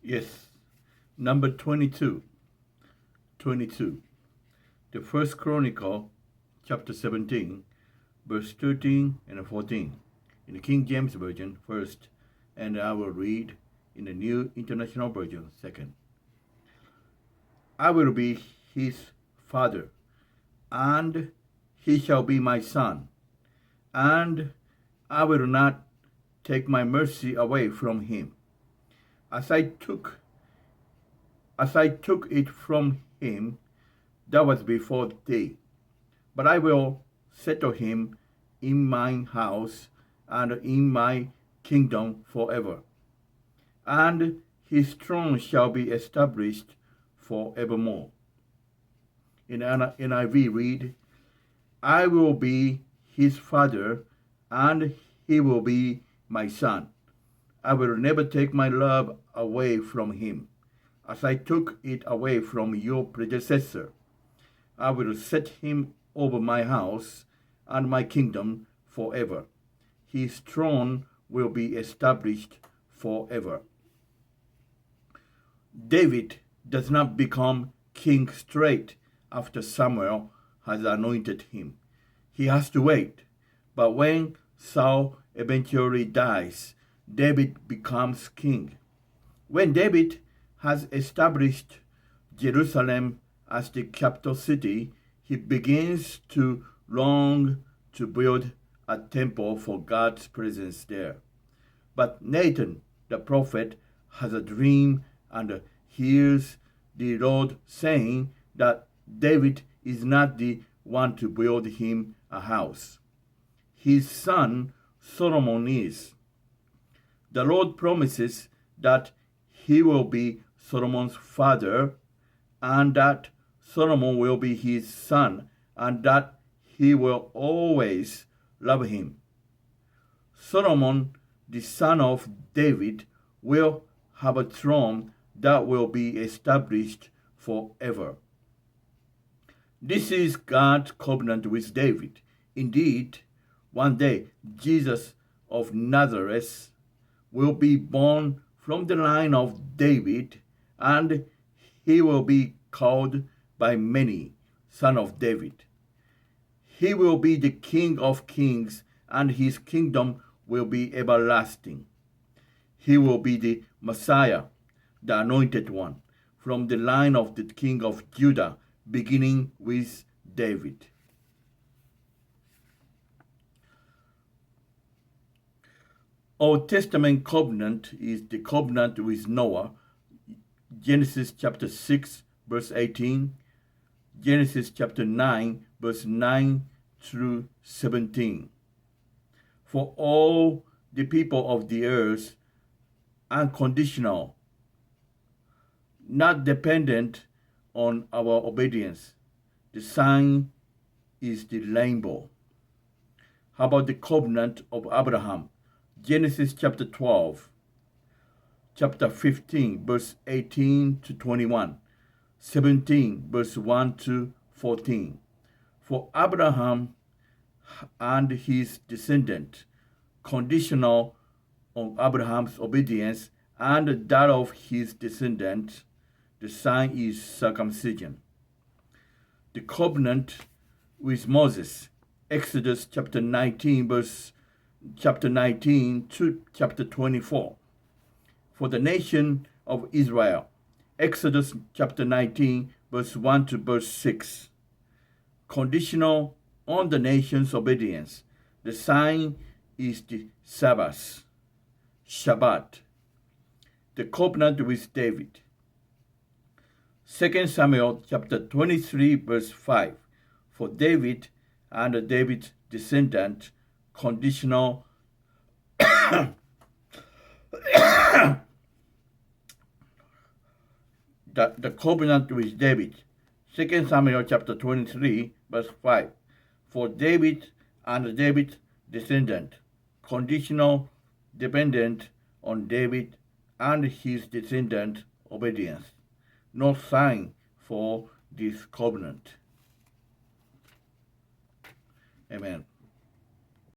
Yes. Number 22. 22. The first Chronicle, chapter 17, verse 13 and 14. In the King James Version, first, and I will read in the New International Version, second. I will be his father, and he shall be my son, and I will not take my mercy away from him, as I took it from him that was before thee. But I will settle him in my house and in my kingdom forever, and his throne shall be established forevermore. In NIV read, I will be his father, and he will be my son. I will never take my love away from him, as I took it away from your predecessor. I will set him over my house and my kingdom forever. His throne will be established forever. David does not become king straight after Samuel has anointed him. He has to wait. But when Saul eventually dies, David becomes king. When David has established Jerusalem as the capital city, he begins to long to build a temple for God's presence there. But Nathan, the prophet, has a dream and hears the Lord saying that David is not the one to build him a house. His son Solomon is. The Lord promises that he will be Solomon's father, and that Solomon will be his son, and that he will always love him. Solomon, the son of David, will have a throne that will be established forever. This is God's covenant with David. Indeed, one day Jesus of Nazareth will be born from the line of David, and he will be called by many Son of David. He will be the King of kings, and his kingdom will be everlasting. He will be the Messiah, the anointed one, from the line of the King of Judah, beginning with David. Old Testament covenant is the covenant with Noah, Genesis chapter 6, verse 18, Genesis chapter 9, verse 9 through 17. For all the people of the earth, unconditional, not dependent on our obedience. The sign is the rainbow. How about the covenant of Abraham? Genesis chapter 12, chapter 15, verse 18 to 21, 17, verse 1 to 14. For Abraham and his descendant, conditional on Abraham's obedience and that of his descendant, the sign is circumcision. The covenant with Moses, Exodus chapter 19 to chapter 24. For the nation of Israel, Exodus chapter 19, verse 1 to verse 6. Conditional on the nation's obedience. The sign is the Sabbath, Shabbat. The covenant with David. 2 Samuel chapter 23, verse 5. For David and David's descendant, conditional the covenant with David. 2 Samuel chapter 23, verse 5. For David and David's descendant, conditional dependent on David and his descendant obedience. No sign for this covenant. Amen.